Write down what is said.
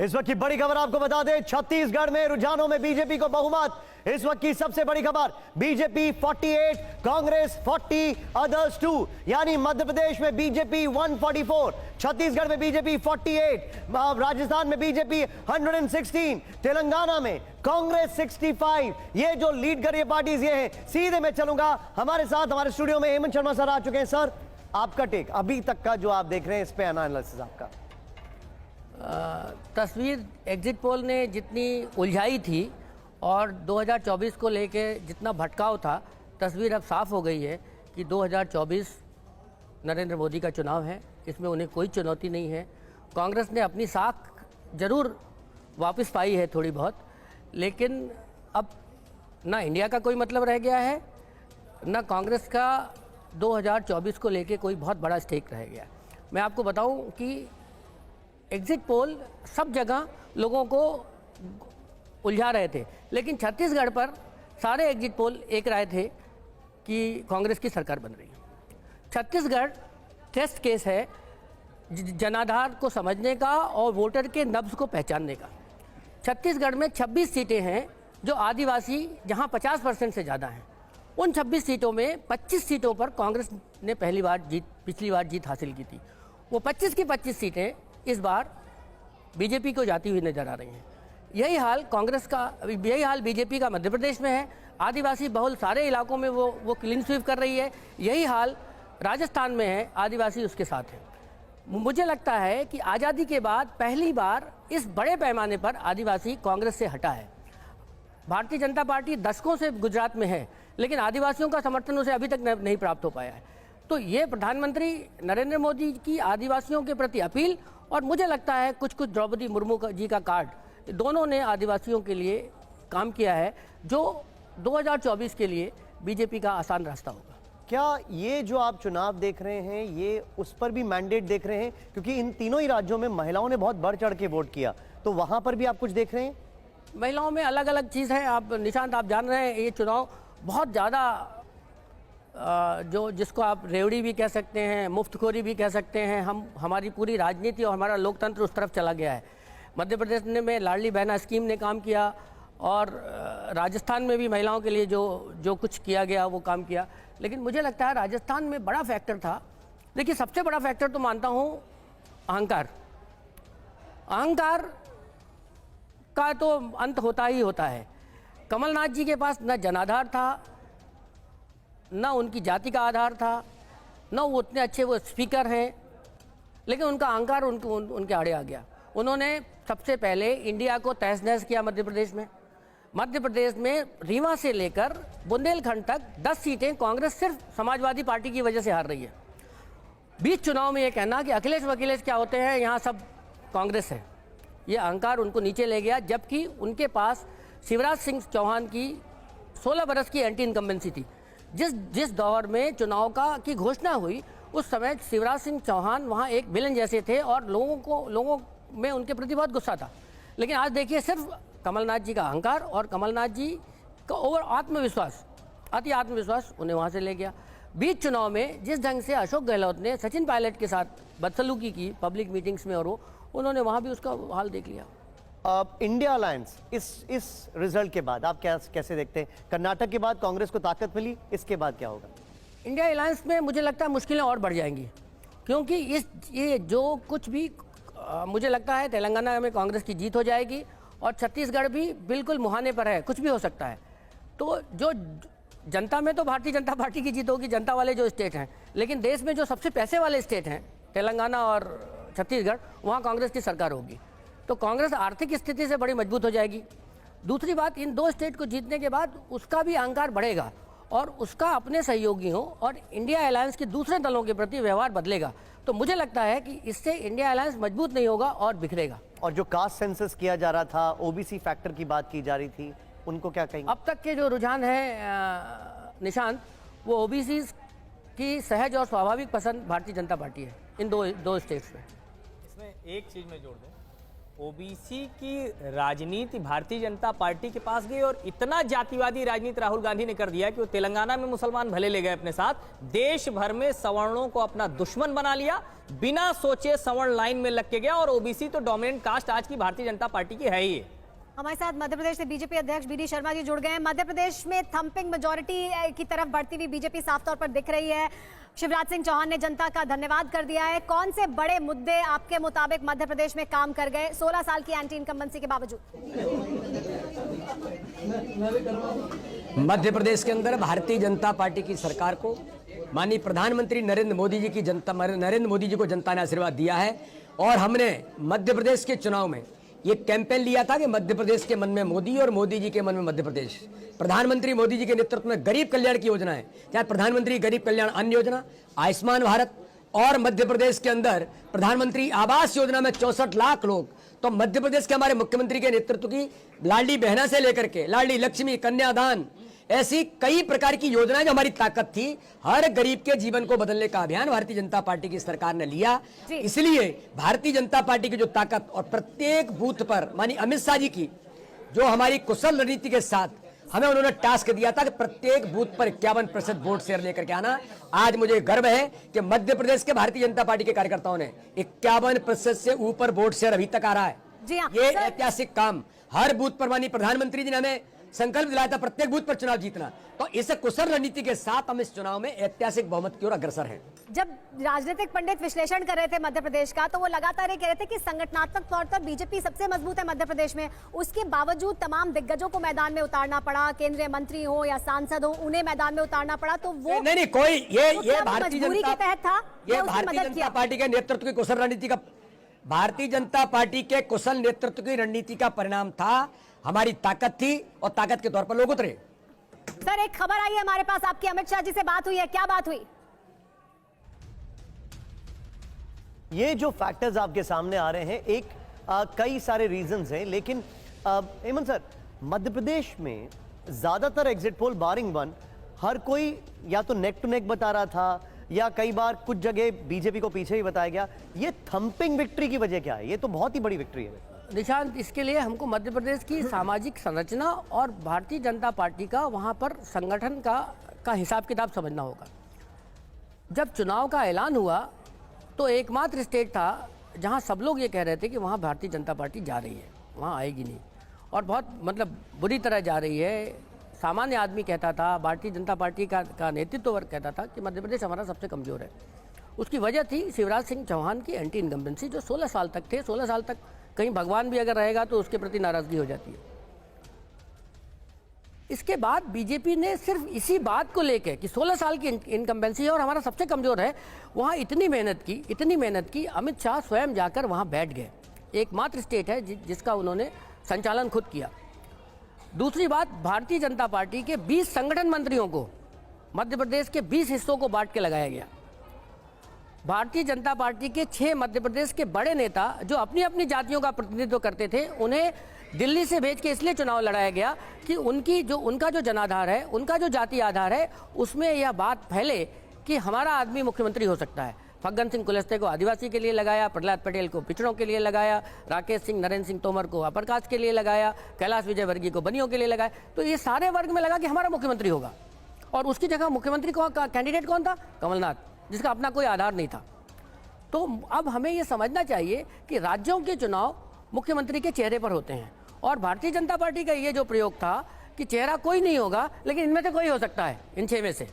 इस वक्त की बड़ी खबर आपको बता दें, छत्तीसगढ़ में रुझानों में बीजेपी को बहुमत। इस वक्त की सबसे बड़ी खबर, बीजेपी 48, कांग्रेस 40, अदर्स 2, यानी मध्य प्रदेश में बीजेपी 144, छत्तीसगढ़ में बीजेपी 48, राजस्थान में बीजेपी 116, तेलंगाना में कांग्रेस 65। ये जो लीड कर रही पार्टीज ये हैं। सीधे मैं चलूंगा, हमारे साथ हमारे स्टूडियो में हेमंत शर्मा सर आ चुके हैं। सर, आपका टेक अभी तक का जो आप देख रहे हैं, इस पे एनालिसिस आपका। तस्वीर एग्जिट पोल ने जितनी उलझाई थी और 2024 को लेके जितना भटकाव था, तस्वीर अब साफ हो गई है कि 2024 नरेंद्र मोदी का चुनाव है। इसमें उन्हें कोई चुनौती नहीं है। कांग्रेस ने अपनी साख जरूर वापस पाई है थोड़ी बहुत, लेकिन अब ना इंडिया का कोई मतलब रह गया है, ना कांग्रेस का 2024 को लेके कोई बहुत बड़ा स्टेक रह गया। मैं आपको बताऊं कि एग्जिट पोल सब जगह लोगों को उलझा रहे थे, लेकिन छत्तीसगढ़ पर सारे एग्जिट पोल एक राय थे कि कांग्रेस की सरकार बन रही है। छत्तीसगढ़ टेस्ट केस है जनाधार को समझने का और वोटर के नब्ज को पहचानने का। छत्तीसगढ़ में 26 सीटें हैं जो आदिवासी, जहां 50% से ज़्यादा हैं। उन 26 सीटों में 25 सीटों पर कांग्रेस ने पिछली बार जीत हासिल की थी। वो 25 की 25 सीटें इस बार बीजेपी को जाती हुई नजर आ रही हैं। यही हाल बीजेपी का मध्य प्रदेश में है। आदिवासी बहुल सारे इलाकों में वो क्लीन स्वीप कर रही है। यही हाल राजस्थान में है, आदिवासी उसके साथ है। मुझे लगता है कि आज़ादी के बाद पहली बार इस बड़े पैमाने पर आदिवासी कांग्रेस से हटा है। भारतीय जनता पार्टी दशकों से गुजरात में है, लेकिन आदिवासियों का समर्थन उसे अभी तक नहीं प्राप्त हो पाया है। तो ये प्रधानमंत्री नरेंद्र मोदी की आदिवासियों के प्रति अपील, और मुझे लगता है कुछ द्रौपदी मुर्मू जी का कार्ड, दोनों ने आदिवासियों के लिए काम किया है, जो 2024 के लिए बीजेपी का आसान रास्ता होगा। क्या ये जो आप चुनाव देख रहे हैं, ये उस पर भी मैंडेट देख रहे हैं? क्योंकि इन तीनों ही राज्यों में महिलाओं ने बहुत बढ़ चढ़ के वोट किया, तो वहां पर भी आप कुछ देख रहे हैं? महिलाओं में अलग अलग चीज़ है। आप निशांत, आप जान रहे हैं, ये चुनाव बहुत ज़्यादा जिसको आप रेवड़ी भी कह सकते हैं, मुफ्तखोरी भी कह सकते हैं, हमारी पूरी राजनीति और हमारा लोकतंत्र उस तरफ चला गया है। मध्य प्रदेश में लाडली बहना स्कीम ने काम किया, और राजस्थान में भी महिलाओं के लिए जो कुछ किया गया वो काम किया। लेकिन मुझे लगता है राजस्थान में बड़ा फैक्टर था। देखिए, सबसे बड़ा फैक्टर तो मानता हूँ अहंकार का तो अंत होता ही होता है। कमलनाथ जी के पास न जनाधार था, न उनकी जाति का आधार था, न वो उतने अच्छे वो स्पीकर हैं, लेकिन उनका अहंकार उनके आड़े आ गया। उन्होंने सबसे पहले इंडिया को तहस नहस किया। मध्य प्रदेश में रीवा से लेकर बुंदेलखंड तक 10 सीटें कांग्रेस सिर्फ समाजवादी पार्टी की वजह से हार रही है। बीच चुनाव में ये कहना कि अखिलेश क्या होते हैं, यहाँ सब कांग्रेस है, ये अहंकार उनको नीचे ले गया। जबकि उनके पास शिवराज सिंह चौहान की 16 बरस की एंटी इनकम्बेंसी थी। जिस दौर में चुनाव की घोषणा हुई, उस समय शिवराज सिंह चौहान वहाँ एक विलन जैसे थे और लोगों में उनके प्रति बहुत गुस्सा था। लेकिन आज देखिए, सिर्फ कमलनाथ जी का अहंकार और कमलनाथ जी का ओवर अति आत्मविश्वास उन्हें वहाँ से ले गया। बीच चुनाव में जिस ढंग से अशोक गहलोत ने सचिन पायलट के साथ बदसलूकी की पब्लिक मीटिंग्स में, और उन्होंने वहाँ भी उसका हाल देख लिया। इंडिया अलायंस इस रिजल्ट के बाद आप कैसे देखते हैं? कर्नाटक के बाद कांग्रेस को ताकत मिली, इसके बाद क्या होगा? इंडिया अलायंस में मुझे लगता है मुश्किलें और बढ़ जाएंगी, क्योंकि ये जो कुछ भी मुझे लगता है तेलंगाना में कांग्रेस की जीत हो जाएगी, और छत्तीसगढ़ भी बिल्कुल मुहाने पर है, कुछ भी हो सकता है। तो जो जनता में तो भारतीय जनता पार्टी की जीत होगी, जनता वाले जो स्टेट हैं, लेकिन देश में जो सबसे पैसे वाले स्टेट हैं, तेलंगाना और छत्तीसगढ़, वहाँ कांग्रेस की सरकार होगी। तो कांग्रेस आर्थिक स्थिति से बड़ी मजबूत हो जाएगी। दूसरी बात, इन 2 स्टेट को जीतने के बाद उसका भी अहंकार बढ़ेगा, और उसका अपने सहयोगियों और इंडिया अलायंस के दूसरे दलों के प्रति व्यवहार बदलेगा। तो मुझे लगता है कि इससे इंडिया अलायंस मजबूत नहीं होगा और बिखरेगा। और जो कास्ट सेंसस किया जा रहा था, ओबीसी फैक्टर की बात की जा रही थी, उनको क्या कहेंगे? अब तक के जो रुझान है निशांत, वो ओबीसी की सहज और स्वाभाविक पसंद भारतीय जनता पार्टी है इन दो स्टेट्स में। इसमें एक चीज़ मैं जोड़ दूँ, ओबीसी की राजनीति भारतीय जनता पार्टी के पास गई और इतना जातिवादी राजनीति राहुल गांधी ने कर दिया कि वो तेलंगाना में मुसलमान भले ले गए अपने साथ, देश भर में सवर्णों को अपना दुश्मन बना लिया, बिना सोचे सवर्ण लाइन में लग के गया। और ओबीसी तो डोमिनेंट कास्ट आज की भारतीय जनता पार्टी की है ही। हमारे साथ मध्य प्रदेश से बीजेपी अध्यक्ष बीडी शर्मा जी जुड़ गए हैं। मध्य प्रदेश में थंपिंग मेजोरिटी की तरफ बढ़ती हुई बीजेपी साफ तौर पर दिख रही है। शिवराज सिंह चौहान ने जनता का धन्यवाद कर दिया है। कौन से बड़े मुद्दे आपके मुताबिक मध्य प्रदेश में काम कर गए 16 साल की एंटी इनकम्बेंसी के बावजूद? मध्य प्रदेश के अंदर भारतीय जनता पार्टी की सरकार को माननीय प्रधानमंत्री नरेंद्र मोदी जी को जनता ने आशीर्वाद दिया है। और हमने मध्य प्रदेश के चुनाव में ये कैंपेन लिया था कि मध्य प्रदेश के मन में मोदी और मोदी जी के मन में मध्य प्रदेश। प्रधानमंत्री मोदी जी के नेतृत्व में गरीब कल्याण की योजनाएं, चाहे प्रधानमंत्री गरीब कल्याण अन्न योजना, आयुष्मान भारत, और मध्य प्रदेश के अंदर प्रधानमंत्री आवास योजना में 64 लाख लोग, तो मध्य प्रदेश के हमारे मुख्यमंत्री के नेतृत्व की लाडली बहना से लेकर के लाडली लक्ष्मी, कन्यादान, ऐसी कई प्रकार की योजनाएं जो हमारी ताकत थी, हर गरीब के जीवन को बदलने का अभियान भारतीय जनता पार्टी की सरकार ने लिया। इसलिए भारतीय जनता पार्टी की जो ताकत और प्रत्येक बूथ पर माननीय अमित शाह जी की जो हमारी कुशल रणनीति के साथ हमें उन्होंने टास्क दिया था कि प्रत्येक बूथ पर 51% वोट शेयर लेकर के आना। आज मुझे गर्व है कि मध्य प्रदेश के भारतीय जनता पार्टी के कार्यकर्ताओं ने 51% से ऊपर वोट शेयर अभी तक आ रहा है। ये ऐतिहासिक काम हर बूथ पर माननीय प्रधानमंत्री जी ने हमें संकल्प दिलाया था प्रत्येक बूथ पर चुनाव जीतना, तो इस कुशल रणनीति के साथ हम इस चुनाव में ऐतिहासिक बहुमत की ओर अग्रसर हैं। जब राजनीतिक पंडित विश्लेषण कर रहे थे मध्य प्रदेश का, तो वो लगातार ये कह रहे थे कि संगठनात्मक तौर पर बीजेपी सबसे मजबूत है मध्य प्रदेश में। उसके बावजूद तमाम दिग्गजों को मैदान में उतारना पड़ा, केंद्रीय मंत्री हो या सांसद हो, उन्हें मैदान में उतारना पड़ा। तो वो नहीं कोई ये भारतीय जनता के तहत था, ये भारतीय जनता पार्टी के नेतृत्व की कुशल रणनीति का, भारतीय जनता पार्टी के कुशल नेतृत्व की रणनीति का परिणाम था। हमारी ताकत थी और ताकत के तौर पर लोग उतरे। सर, एक खबर आई है हमारे पास, आपकी अमित शाह जी से बात हुई है, क्या बात हुई? ये जो फैक्टर्स आपके सामने आ रहे हैं, एक कई सारे रीजंस हैं, लेकिन हेमंत सर, मध्य प्रदेश में ज्यादातर एग्जिट पोल बारिंग वन हर कोई या तो नेक टू नेक बता रहा था या कई बार कुछ जगह बीजेपी को पीछे ही बताया गया। ये थंपिंग विक्ट्री की वजह क्या है? ये तो बहुत ही बड़ी विक्ट्री है निशांत। इसके लिए हमको मध्य प्रदेश की सामाजिक संरचना और भारतीय जनता पार्टी का वहाँ पर संगठन का हिसाब किताब समझना होगा। जब चुनाव का ऐलान हुआ तो एकमात्र स्टेट था जहाँ सब लोग ये कह रहे थे कि वहाँ भारतीय जनता पार्टी जा रही है, वहाँ आएगी नहीं, और बहुत मतलब बुरी तरह जा रही है। सामान्य आदमी कहता था, भारतीय जनता पार्टी का नेतृत्व वर्ग कहता था कि मध्य प्रदेश हमारा सबसे कमज़ोर है। उसकी वजह थी शिवराज सिंह चौहान की एंटी इनकम्बेंसी, जो 16 साल तक थे। 16 साल तक कहीं भगवान भी अगर रहेगा तो उसके प्रति नाराजगी हो जाती है। इसके बाद बीजेपी ने सिर्फ इसी बात को लेकर कि 16 साल की इनकम्बेंसी है और हमारा सबसे कमज़ोर है, वहाँ इतनी मेहनत की अमित शाह स्वयं जाकर वहाँ बैठ गए। एकमात्र स्टेट है जिसका उन्होंने संचालन खुद किया। दूसरी बात, भारतीय जनता पार्टी के 20 संगठन मंत्रियों को मध्य प्रदेश के 20 हिस्सों को बांट के लगाया गया। भारतीय जनता पार्टी के 6 मध्य प्रदेश के बड़े नेता जो अपनी अपनी जातियों का प्रतिनिधित्व करते थे, उन्हें दिल्ली से भेज के इसलिए चुनाव लड़ाया गया कि उनका जो जनाधार है, उनका जो जाति आधार है, उसमें यह बात फैले कि हमारा आदमी मुख्यमंत्री हो सकता है। फग्गन सिंह कुलस्ते को आदिवासी के लिए लगाया, प्रहलाद पटेल को पिछड़ों के लिए लगाया, राकेश सिंह नरेंद्र सिंह तोमर को अपर कास्ट के लिए लगाया, कैलाश विजयवर्गीय को बनियों के लिए लगाया। तो ये सारे वर्ग में लगा कि हमारा मुख्यमंत्री होगा, और उसकी जगह मुख्यमंत्री का कैंडिडेट कौन था? कमलनाथ, जिसका अपना कोई आधार नहीं था। तो अब हमें ये समझना चाहिए कि राज्यों के चुनाव मुख्यमंत्री के चेहरे पर होते हैं, और भारतीय जनता पार्टी का ये जो प्रयोग था कि चेहरा कोई नहीं होगा लेकिन इनमें से कोई हो सकता है, इन 6 में से।